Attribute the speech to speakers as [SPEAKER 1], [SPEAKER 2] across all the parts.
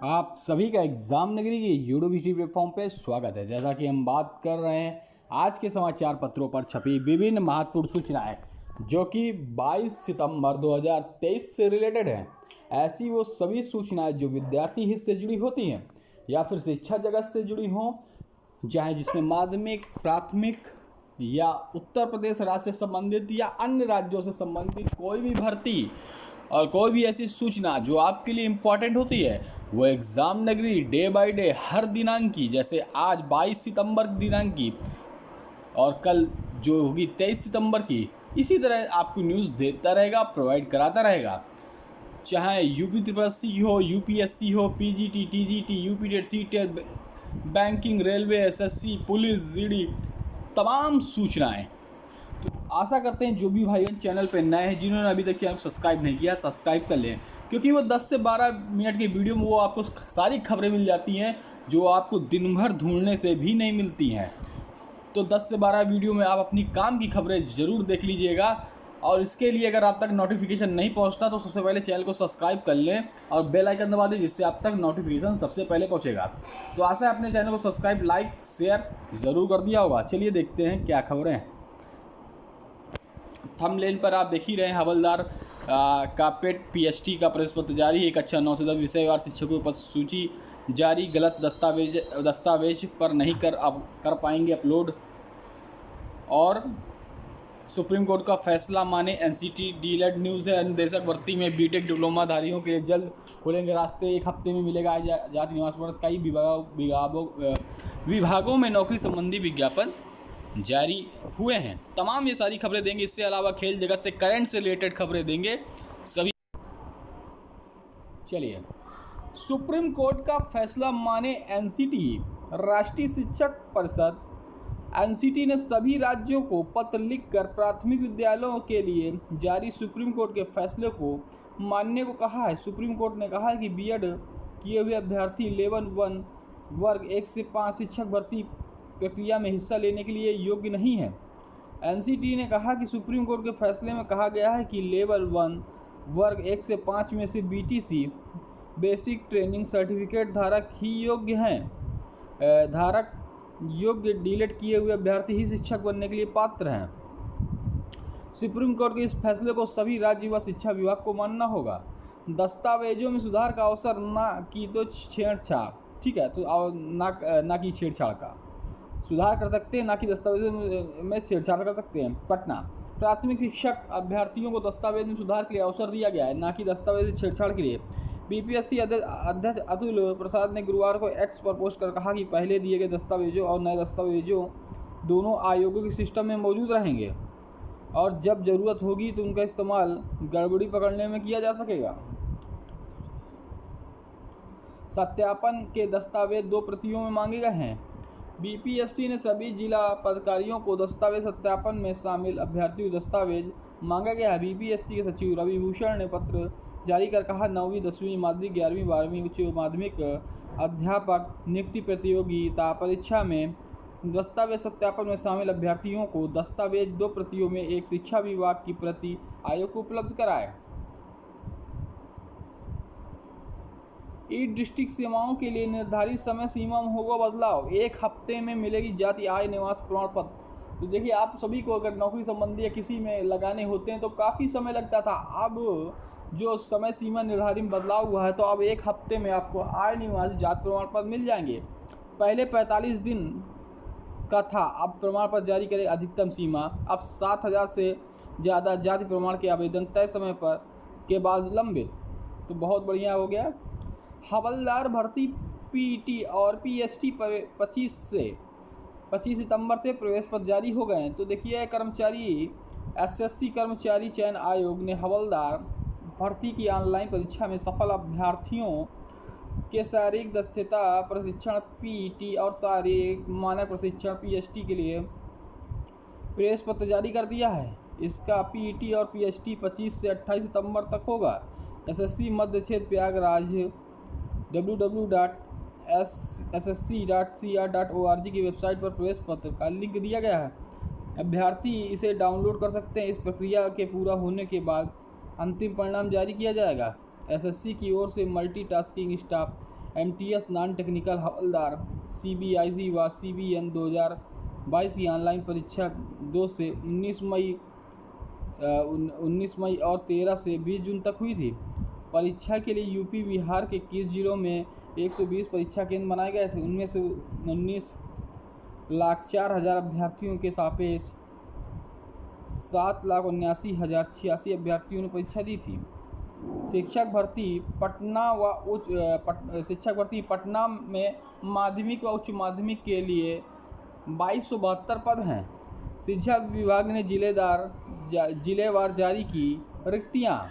[SPEAKER 1] आप सभी का एग्जाम नगरी के यूट्यूब प्लेटफॉर्म पे स्वागत है। जैसा कि हम बात कर रहे हैं आज के समाचार पत्रों पर छपी विभिन्न महत्वपूर्ण सूचनाएं जो कि 22 सितंबर 2023 से रिलेटेड हैं। ऐसी वो सभी सूचनाएं जो विद्यार्थी हित से जुड़ी होती हैं या फिर शिक्षा जगत से जुड़ी हों, चाहे जिसमें माध्यमिक, प्राथमिक या उत्तर प्रदेश राज्य से संबंधित या अन्य राज्यों से संबंधित कोई भी भर्ती और कोई भी ऐसी सूचना जो आपके लिए इम्पॉर्टेंट होती है, वो एग्ज़ाम नगरी डे बाय डे हर दिनांक की, जैसे आज 22 सितंबर दिनांक की और कल जो होगी 23 सितंबर की, इसी तरह आपको न्यूज़ देता रहेगा, प्रोवाइड कराता रहेगा। चाहे यूपी ट्रिपल सी हो, यूपीएससी हो, PGT, TGT, UP TET, CTET, banking, railway, SSC, police, GD, तमाम सूचनाएं। आशा करते हैं जो भी भाई चैनल पर नए हैं, जिन्होंने अभी तक चैनल को सब्सक्राइब नहीं किया, सब्सक्राइब कर लें, क्योंकि वो 10 से 12 मिनट की वीडियो में वो आपको सारी खबरें मिल जाती हैं जो आपको दिन भर ढूंढने से भी नहीं मिलती हैं। तो 10 से 12 वीडियो में आप अपनी काम की खबरें ज़रूर देख लीजिएगा। और इसके लिए अगर आप तक नोटिफिकेशन नहीं पहुंचता तो सबसे पहले चैनल को सब्सक्राइब कर लें और बेल आइकन दबा दें, जिससे आप तक नोटिफिकेशन सबसे पहले पहुंचेगा। तो आशा है अपने चैनल को सब्सक्राइब, लाइक, शेयर ज़रूर कर दिया होगा। चलिए देखते हैं क्या खबरें हैं। थंबनेल पर आप देख ही रहे हैं, हवलदार का पेट पीएचटी का प्रवेश पत्र जारी। एक अच्छा 9 से 10 विषयवार शिक्षकों पर सूची जारी। गलत दस्तावेज पर नहीं कर पाएंगे अपलोड। और सुप्रीम कोर्ट का फैसला माने एनसीटी डीलेड न्यूज़ है। अनुदेशक भर्ती में बीटेक डिप्लोमा धारियों के लिए जल्द खुलेंगे रास्ते। 1 हफ्ते में मिलेगा जाति निवास पर। कई विभागों में नौकरी संबंधी विज्ञापन जारी हुए हैं। तमाम ये सारी खबरें देंगे। इसके अलावा खेल जगत से, करंट से रिलेटेड खबरें देंगे सभी। चलिए, सुप्रीम कोर्ट का फैसला माने एनसीटी। राष्ट्रीय शिक्षक परिषद एनसीटी ने सभी राज्यों को पत्र लिखकर प्राथमिक विद्यालयों के लिए जारी सुप्रीम कोर्ट के फैसले को मानने को कहा है। सुप्रीम कोर्ट ने कहा है कि बीएड किए हुए अभ्यर्थी लेवल 1 वर्ग 1 से 5 शिक्षक भर्ती प्रक्रिया में हिस्सा लेने के लिए योग्य नहीं है। एनसीटी ने कहा कि सुप्रीम कोर्ट के फैसले में कहा गया है कि लेवल 1 वर्ग 1 से 5 में से बीटीसी बेसिक ट्रेनिंग सर्टिफिकेट धारक ही योग्य हैं। धारक योग्य डीलेट किए हुए अभ्यर्थी ही शिक्षक बनने के लिए पात्र हैं। सुप्रीम कोर्ट के इस फैसले को सभी राज्य व शिक्षा विभाग को मानना होगा। दस्तावेजों में सुधार का अवसर ना की तो छेड़छाड़, ठीक है, तो ना की छेड़छाड़ का सुधार कर सकते हैं, ना कि दस्तावेजों में छेड़छाड़ कर सकते हैं। पटना प्राथमिक शिक्षक अभ्यर्थियों को दस्तावेज में सुधार के लिए अवसर दिया गया है, ना कि दस्तावेज छेड़छाड़ के लिए। बीपीएससी अध्यक्ष अतुल प्रसाद ने गुरुवार को एक्स पर पोस्ट कर कहा कि पहले दिए गए दस्तावेजों और नए दस्तावेजों दोनों आयोगों के सिस्टम में मौजूद रहेंगे और जब ज़रूरत होगी तो उनका इस्तेमाल गड़बड़ी पकड़ने में किया जा सकेगा। सत्यापन के दस्तावेज 2 प्रतियों में मांगे गए हैं। बीपीएससी ने सभी जिला पदाधिकारियों को दस्तावेज सत्यापन में शामिल अभ्यर्थियों को दस्तावेज मांगा गया है। बीपीएससी के सचिव रवि भूषण ने पत्र जारी कर कहा, 9वीं 10वीं माध्यमिक 11वीं 12वीं उच्च माध्यमिक अध्यापक नियुक्ति प्रतियोगिता परीक्षा में दस्तावेज सत्यापन में शामिल अभ्यर्थियों को दस्तावेज 2 प्रतियों में एक शिक्षा विभाग की प्रति आयोग को उपलब्ध कराए। ई डिस्ट्रिक्ट सेवाओं के लिए निर्धारित समय सीमा में होगा बदलाव। 1 हफ्ते में मिलेगी जाति आय निवास प्रमाण पत्र। तो देखिए, आप सभी को अगर नौकरी संबंधी या किसी में लगाने होते हैं तो काफ़ी समय लगता था। अब जो समय सीमा निर्धारित बदलाव हुआ है, तो अब 1 हफ्ते में आपको आय निवासी जाति प्रमाण पत्र मिल जाएंगे। पहले 45 दिन का था, अब प्रमाण पत्र जारी करें अधिकतम सीमा। अब 7000 से ज़्यादा जाति प्रमाण के आवेदन तय समय पर के बाद लंबित। तो बहुत बढ़िया हो गया। हवलदार भर्ती पीटी और पीएचटी पर 25 सितंबर से प्रवेश पत्र जारी हो गए हैं। तो देखिए, कर्मचारी एसएससी कर्मचारी चयन आयोग ने हवलदार भर्ती की ऑनलाइन परीक्षा में सफल अभ्यर्थियों के शारीरिक दक्षता प्रशिक्षण पीटी और शारीरिक मानक प्रशिक्षण पीएचटी के लिए प्रवेश पत्र जारी कर दिया है। इसका पीटी और पीएचटी 25 से 28 सितंबर तक होगा। एसएससी मध्य क्षेत्र प्रयागराज www.ssc.cr.org की वेबसाइट पर प्रवेश पत्र का लिंक दिया गया है। अभ्यर्थी इसे डाउनलोड कर सकते हैं। इस प्रक्रिया के पूरा होने के बाद अंतिम परिणाम जारी किया जाएगा। एसएससी की ओर से multitasking staff MTS non technical havaldar CBIC व CBN 2022 की ऑनलाइन परीक्षा 2 से 19 मई और 13 से 20 जून तक हुई थी। परीक्षा के लिए यूपी बिहार के 21 जिलों में 120 परीक्षा केंद्र बनाए गए थे। उनमें से 19,04,000 अभ्यर्थियों के सापेक्ष 7,79,086 अभ्यर्थियों ने परीक्षा दी थी। शिक्षक भर्ती पटना में माध्यमिक व उच्च माध्यमिक के लिए 2272 पद हैं। शिक्षा विभाग ने जिलेवार जारी की रिक्तियाँ।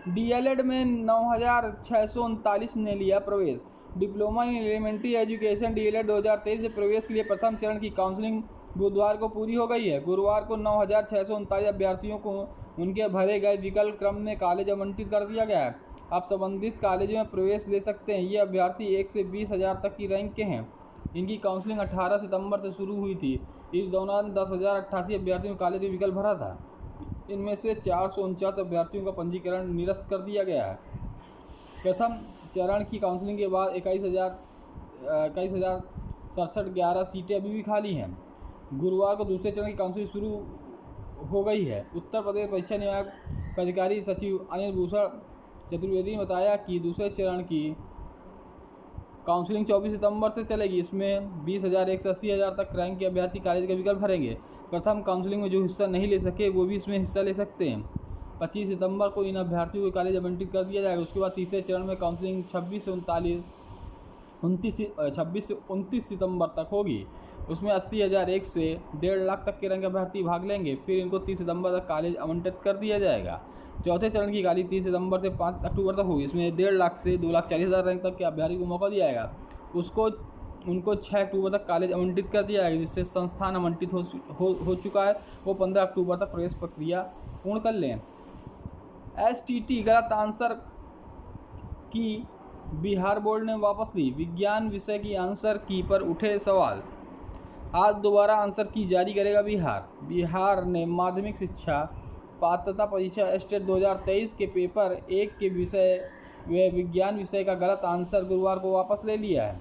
[SPEAKER 1] DLED में 9,639 ने लिया प्रवेश। Diploma in elementary education DLED 2023 से प्रवेश के लिए प्रथम चरण की काउंसलिंग बुधवार को पूरी हो गई है। गुरुवार को 9,639 अभ्यर्थियों को उनके भरे गए विकल्प क्रम में कॉलेज आवंटित कर दिया गया है। आप संबंधित कॉलेजों में प्रवेश ले सकते हैं। ये अभ्यर्थी 1 से 20,000 तक की रैंक के हैं। इनकी काउंसलिंग 18 सितंबर से शुरू हुई थी। इस दौरान 10,088 अभ्यर्थियों ने कॉलेज में विकल्प भरा था। इनमें से 449 अभ्यर्थियों का पंजीकरण निरस्त कर दिया गया है। प्रथम चरण की काउंसलिंग के बाद 21,067 11 सीटें अभी भी खाली हैं। गुरुवार को दूसरे चरण की काउंसलिंग शुरू हो गई है। उत्तर प्रदेश परीक्षा नियामक प्राधिकारी सचिव अनिल भूषण चतुर्वेदी ने बताया कि दूसरे चरण की काउंसलिंग 24 सितंबर से चलेगी। इसमें 20,000 से 80,000 तक रैंक के अभ्यर्थी कॉलेज का विकल्प भरेंगे। प्रथम काउंसलिंग में जो हिस्सा नहीं ले सके वो भी इसमें हिस्सा ले सकते हैं। 25 सितंबर को इन अभ्यर्थियों को कॉलेज आवंटित कर दिया जाएगा। उसके बाद तीसरे चरण में काउंसलिंग 26 से 29 सितंबर तक होगी। उसमें 80,001 से 1.5 लाख तक के रैंक अभ्यर्थी भाग लेंगे। फिर इनको 30 सितंबर तक कॉलेज आवंटित कर दिया जाएगा। चौथे चरण की खाली 30 सितंबर से 5 अक्टूबर तक होगी। इसमें 1.5 लाख से 2,40,000 रैंक तक के अभ्यर्थी को मौका दिया जाएगा। उनको 6 अक्टूबर तक कॉलेज आवंटित कर दिया जाएगा। जिससे संस्थान आवंटित हो चुका है वो 15 अक्टूबर तक प्रवेश प्रक्रिया पूर्ण कर लें। STT गलत आंसर की बिहार बोर्ड ने वापस ली। विज्ञान विषय की आंसर की पर उठे सवाल। आज दोबारा आंसर की जारी करेगा बिहार ने माध्यमिक शिक्षा पात्रता परीक्षा स्टेट 2023 के पेपर 1 के विषय व विज्ञान विषय का गलत आंसर गुरुवार को वापस ले लिया है।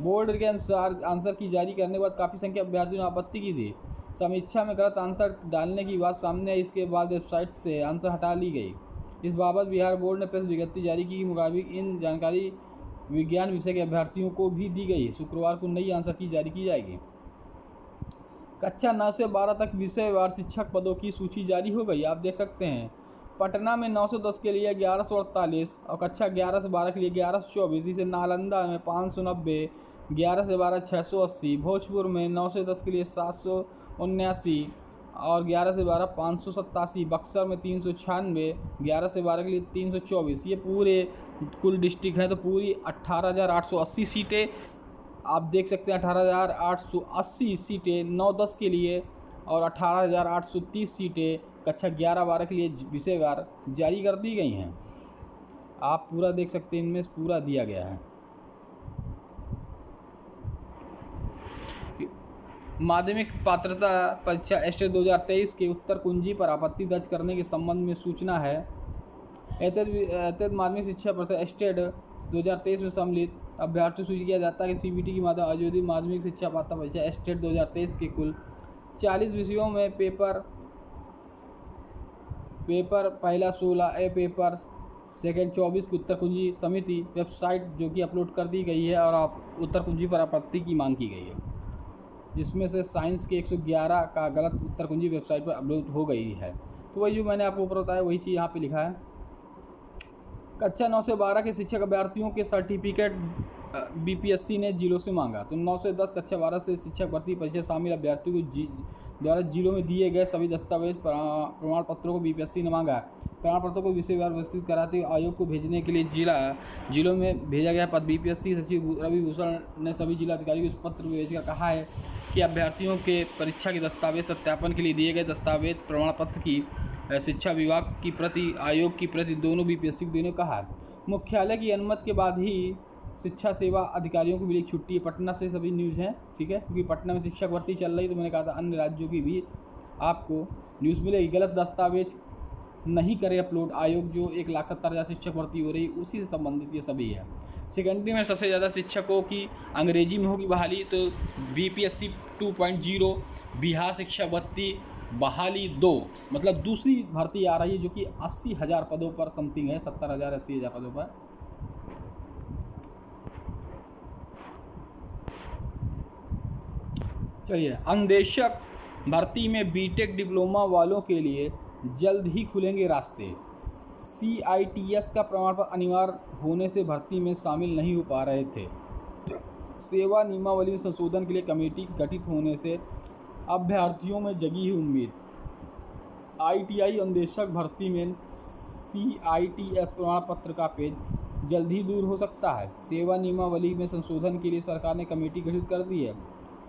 [SPEAKER 1] बोर्ड के अनुसार आंसर की जारी करने के बाद काफ़ी संख्या अभ्यर्थियों ने आपत्ति की थी। समीक्षा में गलत आंसर डालने की बात सामने आई। इसके बाद वेबसाइट से आंसर हटा ली गई। इस बाबत बिहार बोर्ड ने प्रेस विज्ञप्ति जारी की। मुताबिक इन जानकारी विज्ञान विषय के अभ्यर्थियों को भी दी गई। शुक्रवार को नई आंसर की जारी की जाएगी। कक्षा 9 से 12 तक विषयवार शिक्षक पदों की सूची जारी हो गई। आप देख सकते हैं पटना में 910 के लिए 1148 और कक्षा 11 से 12 के लिए 1124। इसे नालंदा में 590, 11 से 12 680, भोजपुर में 9 से 10 के लिए 779 और 11 से 12 587, बक्सर में 396, 11 से 12 के लिए 324। ये पूरे कुल डिस्ट्रिक्ट हैं तो पूरी 18,880 सीटें आप देख सकते हैं। 18,880 सीटें 9-10 के लिए और 18,830 सीटें कक्षा 11-12 के लिए विषयवार जारी कर दी गई हैं। आप पूरा देख सकते हैं, इनमें पूरा दिया गया है। माध्यमिक पात्रता परीक्षा स्टेट 2023 के उत्तर कुंजी पर आपत्ति दर्ज करने के संबंध में सूचना है। माध्यमिक शिक्षा परिषद स्टेट 2023 में सम्मिलित अभ्यर्थियों सूची किया जाता है कि CBT की माध्यम आयोजित माध्यमिक शिक्षा पात्रता परीक्षा स्टेट 2023 के कुल 40 विषयों में पेपर पहला 16 ए पेपर सेकेंड 24 की उत्तर कुंजी समिति वेबसाइट जो कि अपलोड कर दी गई है और आप उत्तर कुंजी पर आपत्ति की मांग की गई है, जिसमें से साइंस के 111 का गलत उत्तर कुंजी वेबसाइट पर अपलोड हो गई है। तो वही जो मैंने आपको ऊपर बताया वही चीज़ यहाँ पे लिखा है। कक्षा 9 से 12 के शिक्षक अभ्यर्थियों के सर्टिफिकेट BPSC ने जिलों से मांगा। तो 9 से 10 कक्षा 12 से शिक्षक भर्ती परीक्षा शामिल अभ्यर्थियों को द्वारा जिलों में दिए गए सभी दस्तावेज प्रमाण पत्रों को BPSC ने मांगा। प्रमाण पत्रों को विषयवार व्यवस्थित कराते हुए आयोग को भेजने के लिए जिलों में भेजा गया पद। BPSC सचिव रवि भूषण ने सभी जिलाधिकारियों को इस पत्र भेजकर कहा है कि अभ्यर्थियों के परीक्षा के दस्तावेज सत्यापन के लिए दिए गए दस्तावेज प्रमाण पत्र की शिक्षा विभाग की प्रति आयोग की प्रति दोनों BPSC को देने को कहा है। मुख्यालय की अनुमति के बाद ही शिक्षा सेवा अधिकारियों को मिली छुट्टी। पटना से सभी न्यूज़ हैं, ठीक है, क्योंकि पटना में शिक्षक भर्ती चल रही तो मैंने कहा था अन्य राज्यों की भी आपको न्यूज़ मिलेगी। गलत दस्तावेज नहीं करे अपलोड। आयोग जो 1,70,000 शिक्षक भर्ती हो रही उसी से संबंधित ये सभी है। सेकेंडरी में सबसे ज़्यादा शिक्षकों की अंग्रेजी में होगी बहाली, तो BPSC 2.0 बिहार शिक्षा भर्ती बहाली 2, मतलब दूसरी भर्ती आ रही है जो कि 80,000 पदों पर समथिंग है, 70,000 80,000 पदों पर। चलिए, अंगदेशक भर्ती में बीटेक डिप्लोमा वालों के लिए जल्द ही खुलेंगे रास्ते। CITS का प्रमाण पत्र अनिवार्य होने से भर्ती में शामिल नहीं हो पा रहे थे। सेवा नियमावली में संशोधन के लिए कमेटी गठित होने से अभ्यर्थियों में जगी है उम्मीद। ITI अंगदेशक भर्ती में CITS प्रमाण पत्र का पेज जल्द ही दूर हो सकता है। सेवा नियमावली में संशोधन के लिए सरकार ने कमेटी गठित कर दी है।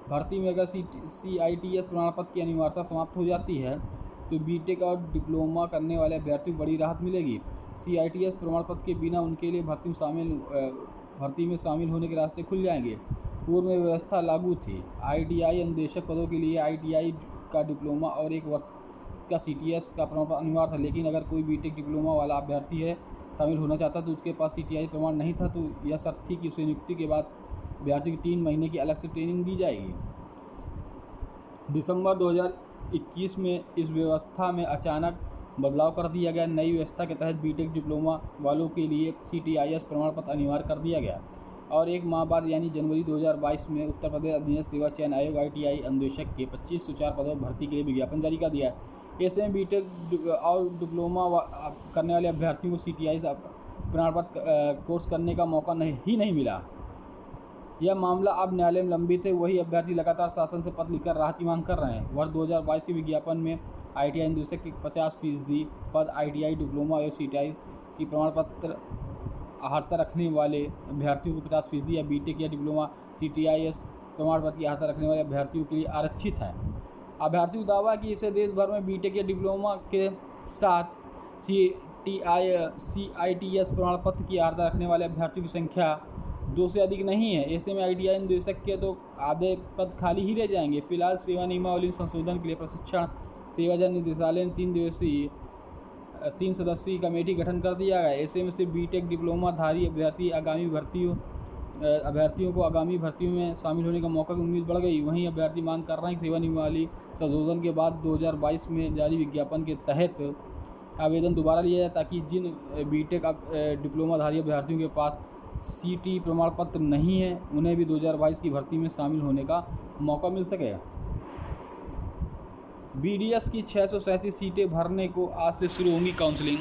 [SPEAKER 1] भर्ती में अगर CITS प्रमाण पत्र की अनिवार्यता समाप्त हो जाती है तो बीटेक और डिप्लोमा करने वाले अभ्यर्थियों को बड़ी राहत मिलेगी। CITS प्रमाण पत्र के बिना उनके लिए भर्ती में शामिल होने के रास्ते खुल जाएंगे। पूर्व में व्यवस्था लागू थी। ITI अनुदेशक पदों के लिए ITI का डिप्लोमा और 1 वर्ष का CTS का प्रमाण पत्र अनिवार्य था, लेकिन अगर कोई बीटेक डिप्लोमा वाला अभ्यर्थी है शामिल होना चाहता तो उसके पास CTI प्रमाण नहीं था, तो यह शर्त थी कि उसे नियुक्ति के बाद अभ्यर्थी की 3 महीने की अलग से ट्रेनिंग दी जाएगी। दिसंबर 2021 में इस व्यवस्था में अचानक बदलाव कर दिया गया। नई व्यवस्था के तहत बीटेक डिप्लोमा वालों के लिए CTIS प्रमाण पत्र अनिवार्य कर दिया गया और 1 माह बाद यानी जनवरी 2022 में उत्तर प्रदेश अधीनस्थ सेवा चयन आयोग ITI अनुदेशक के 2504 पदों पर भर्ती के लिए विज्ञापन जारी कर दिया है। ऐसे में बीटेक और डिप्लोमा करने वाले अभ्यर्थियों को CTIS प्रमाण पत्र कोर्स करने का मौका नहीं मिला। यह मामला अब न्यायालय में लंबित है। वही अभ्यर्थी लगातार शासन से पत्र लिखकर राहत की मांग कर रहे हैं। वर्ष 2022 के विज्ञापन में ITI अनुदेशक के 50% पद, ITI डिप्लोमा और CTI की प्रमाण पत्र अहर्ता रखने वाले अभ्यर्थियों को 50% या बीटेक या डिप्लोमा CTIS प्रमाण पत्र की अहर्ता रखने वाले अभ्यर्थियों के लिए आरक्षित है। अभ्यर्थियों का दावा है कि इसे देश भर में बीटेक या डिप्लोमा के साथ CITS प्रमाण पत्र की अहर्ता रखने वाले अभ्यर्थियों की संख्या 2 से अधिक नहीं है। ऐसे में ITI अनुदेशक के तो आधे पद खाली ही रह जाएंगे। फिलहाल सेवा नियमावली संशोधन के लिए प्रशिक्षण सेवाजन निदेशालय ने 3 सदस्यीय कमेटी गठन कर दिया गया। ऐसे में से बीटेक डिप्लोमा धारी अभ्यर्थियों को आगामी भर्तियों में शामिल होने का मौका की उम्मीद बढ़ गई। वहीं अभ्यर्थी मांग कर रहे हैं कि सेवा नियमावली संशोधन के बाद 2022 में जारी विज्ञापन के तहत आवेदन दोबारा लिया जाए, ताकि जिन बीटेक डिप्लोमाधारी अभ्यर्थियों के पास CT प्रमाण पत्र नहीं है उन्हें भी 2022 की भर्ती में शामिल होने का मौका मिल सके। BDS की 637 सीटें भरने को आज से शुरू होंगी counselling.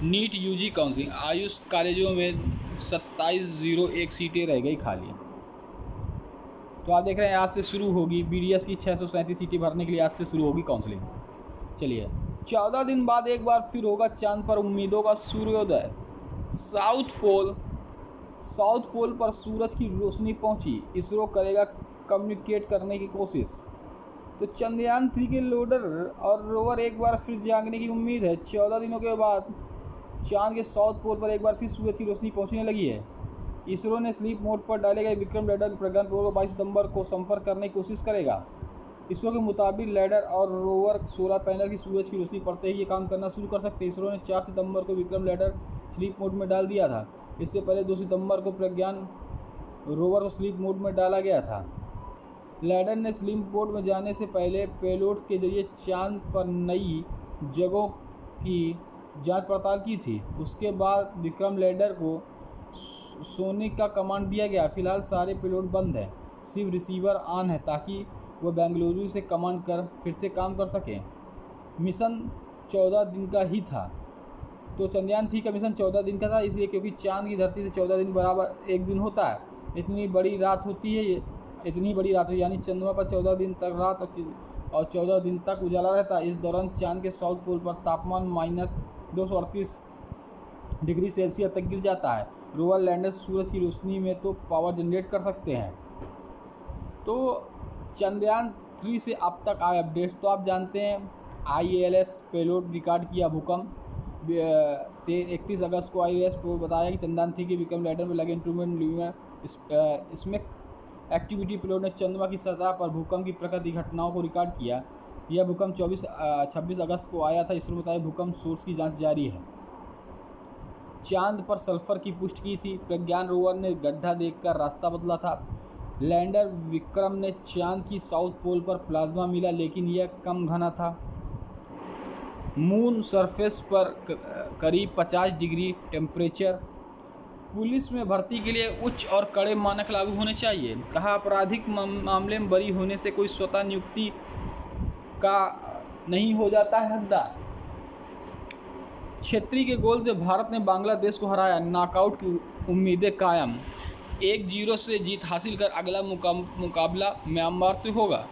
[SPEAKER 1] NEET UG counselling, AYUSH कॉलेजों में 2701 सीटें रह गई खाली। तो आप देख रहे हैं आज से शुरू होगी BDS की 637 सीटें भरने के लिए आज से शुरू होगी काउंसलिंग। चलिए, 14 दिन बाद एक बार फिर होगा चांद पर उम्मीदों का सूर्योदय। साउथ पोल पर सूरज की रोशनी पहुंची। इसरो करेगा कम्युनिकेट करने की कोशिश। तो चंद्रयान 3 के लोडर और रोवर एक बार फिर जागने की उम्मीद है। 14 दिनों के बाद चांद के साउथ पोल पर एक बार फिर सूरज की रोशनी पहुंचने लगी है। इसरो ने स्लीप मोड पर डाले गए विक्रम लैंडर प्रज्ञान रोवर 22 सितंबर को संपर्क करने की कोशिश करेगा। इसरो के मुताबिक लैंडर और रोवर सोलर पैनल की सूरज की रोशनी पड़ते ही ये काम करना शुरू कर सकते हैं। इसरो ने 4 सितंबर को विक्रम लैंडर स्लीप मोड में डाल दिया था। इससे पहले 2 सितंबर को प्रज्ञान रोवर को स्लीप मोड में डाला गया था। लैंडर ने स्लीप मोड में जाने से पहले पेलोड के जरिए चांद पर नई जगहों की जांच पड़ताल की थी। उसके बाद विक्रम लैंडर को सोने का कमांड दिया गया। फिलहाल सारे पेलोड बंद हैं, सिर्फ रिसीवर ऑन है ताकि वह बेंगलुरु से कमांड कर फिर से काम कर सकें। मिशन 14 दिन का ही था। तो चंद्रयान 3 का मिशन 14 दिन का था, इसलिए क्योंकि चांद की धरती से 14 दिन बराबर एक दिन होता है। इतनी बड़ी रात होती है यानी चंद्रमा पर 14 दिन तक रात और 14 दिन तक उजाला रहता है। इस दौरान चांद के साउथ पोल पर तापमान -238 डिग्री सेल्सियस तक गिर जाता है। रोवर लैंडर सूरज की रोशनी में तो पावर जनरेट कर सकते हैं। तो चंद्रयान 3 से अब तक आए अपडेट्स तो आप जानते हैं। ILS पेलोड रिकॉर्ड किया भूकंप। 31 अगस्त को ILS को बताया कि चंद्रयान 3 के विक्रम लैंडर में लगे इंस्ट्रूमेंट इसमें एक्टिविटी पेलोड ने चंद्रमा की सतह पर भूकंप की प्रकृति घटनाओं को रिकॉर्ड किया। यह भूकंप 26 अगस्त को आया था। इसरो बताया भूकंप सोर्स की जांच जारी है। चांद पर सल्फर की पुष्टि की थी। प्रज्ञान रोवर ने गड्ढा देखकर रास्ता बदला था। लैंडर विक्रम ने चांद की साउथ पोल पर प्लाज्मा मिला, लेकिन यह कम घना था। मून सरफेस पर करीब 50 डिग्री टेम्परेचर। पुलिस में भर्ती के लिए उच्च और कड़े मानक लागू होने चाहिए। कहा आपराधिक मामले में बरी होने से कोई स्वतः नियुक्ति का नहीं हो जाता है हकदार। क्षेत्रीय के गोल से भारत ने बांग्लादेश को हराया। नॉकआउट की उम्मीदें कायम। 1-0 से जीत हासिल कर अगला मुकाबला म्यांमार से होगा।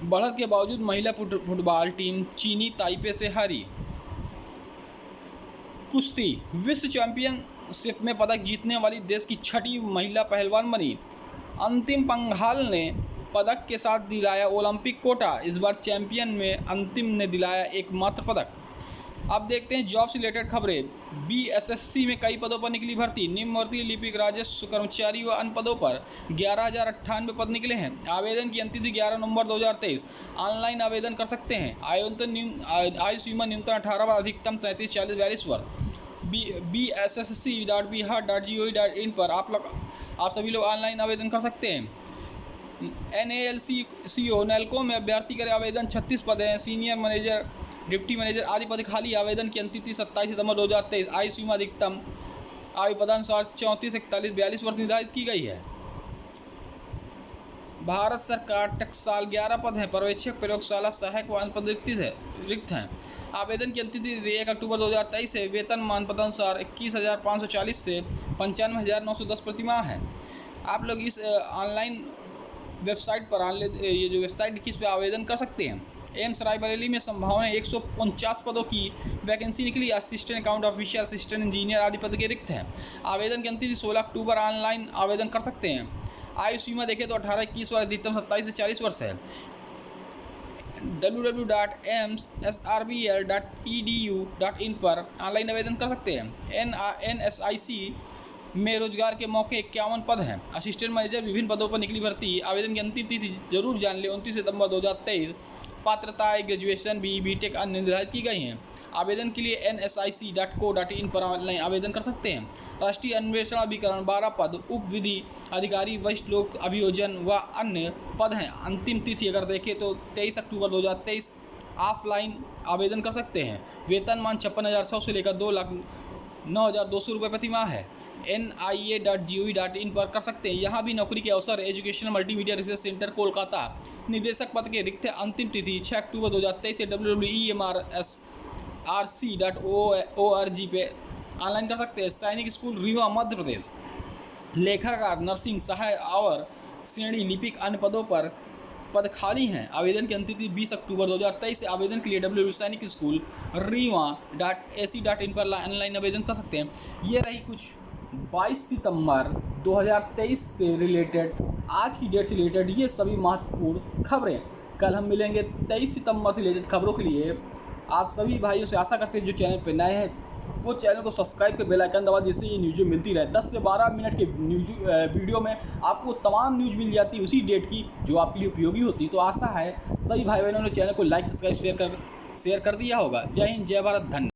[SPEAKER 1] बढ़त के बावजूद महिला फुटबॉल टीम चीनी ताइपे से हारी। कुश्ती विश्व चैंपियनशिप में पदक जीतने वाली देश की छठी महिला पहलवान बनी। अंतिम पंघाल ने पदक के साथ दिलाया ओलंपिक कोटा। इस बार चैंपियन में अंतिम ने दिलाया एकमात्र पदक। अब देखते हैं जॉब से रिलेटेड खबरें। बीएसएससी में कई पदों पर निकली भर्ती। निम्न वर्गीय लिपिक, राजस्व कर्मचारी व अन्य पदों पर 11,098 पद निकले हैं। आवेदन की अंतिम तिथि 11 नवंबर 2023। ऑनलाइन आवेदन कर सकते हैं। आयु सीमा न्यूनतम 18 व अधिकतम 37, 40, 42 वर्ष। bssc.bihar.gov.in पर आप सभी लोग ऑनलाइन आवेदन कर सकते हैं। NALCO नेल्को में अभ्यर्थी करें आवेदन। 36 पद हैं। सीनियर मैनेजर, डिप्टी मैनेजर आदि पद खाली। आवेदन की अंतिम तिथि 27 सितंबर 2023। आयु सीमा अधिकतम आयु पदानुसार 34, 41, 42 वर्ष निर्धारित की गई है। भारत सरकार टकसाल 11 पद हैं। पर्यवेक्षक, प्रयोगशाला सहायक व अन्य पद रिक्त हैं। आवेदन की अंतिम तिथि 1 अक्टूबर 2023 है। वेतनमान पदानुसार 21,540 से 95,910 प्रतिमाह है। आप लोग इस ऑनलाइन वेबसाइट पर ये जो वेबसाइट लिखी इस पर आवेदन कर सकते हैं। एम्स रायबरेली में संभावना 149 पदों की वैकेंसी निकली। Assistant account officer, assistant engineer आदि पद के रिक्त हैं। आवेदन की अंतिम तिथि 16 अक्टूबर। ऑनलाइन आवेदन कर सकते हैं। आयु सीमा देखें तो 18-21 वर्ष, अधिकतम 27 से 40 वर्ष है। www.emssrbl.edu.in पर ऑनलाइन आवेदन कर सकते हैं। NSIC में रोजगार के मौके 51 पद हैं। असिस्टेंट मैनेजर विभिन्न पदों पर निकली भर्ती। आवेदन की अंतिम तिथि जरूर जान लें 29 सितंबर 2023। पात्रताएं ग्रेजुएशन, BE/BTech अन्य निर्धारित की गई हैं। आवेदन के लिए NSIC.co.in पर ऑनलाइन आवेदन कर सकते हैं। राष्ट्रीय अन्वेषण अभिकरण 12 पद। उप विधि अधिकारी, वरिष्ठ लोक अभियोजन व अन्य पद हैं। अंतिम तिथि अगर देखें तो 23 अक्टूबर 2023। ऑफलाइन आवेदन कर सकते हैं। वेतनमान 56,100 से लेकर 2,09,200 रुपये प्रतिमाह है। NIA.gov.in पर कर सकते हैं। यहाँ भी नौकरी के अवसर। Educational multimedia research centre Kolkata निदेशक पद के रिक्त है। अंतिम तिथि 6 अक्टूबर 2023 से www.emrsrc.org पे ऑनलाइन कर सकते हैं। सैनिक स्कूल रीवा मध्य प्रदेश। लेखाकार, नर्सिंग सहायक और श्रेणी लिपिक अन्य पदों पर पद खाली हैं। आवेदन की अंतिम तिथि 20 अक्टूबर 2023 से। आवेदन के लिए www.sainikschoool.rewa.ac.in पर ऑनलाइन आवेदन कर सकते हैं। ये रही कुछ 22 सितंबर 2023 से रिलेटेड, आज की डेट से रिलेटेड ये सभी महत्वपूर्ण खबरें। कल हम मिलेंगे 23 सितंबर से रिलेटेड खबरों के लिए। आप सभी भाइयों से आशा करते हैं जो चैनल पर नए हैं वो चैनल को सब्सक्राइब कर बेल आइकन दबा, जिससे ये न्यूज़ मिलती रहे। 10 से 12 मिनट के वीडियो में आपको तमाम न्यूज़ मिल जाती है उसी डेट की जो आपके लिए उपयोगी होती। तो आशा है सभी भाई बहनों ने चैनल को लाइक, सब्सक्राइब, शेयर कर दिया होगा। जय हिंद, जय भारत, धन्यवाद।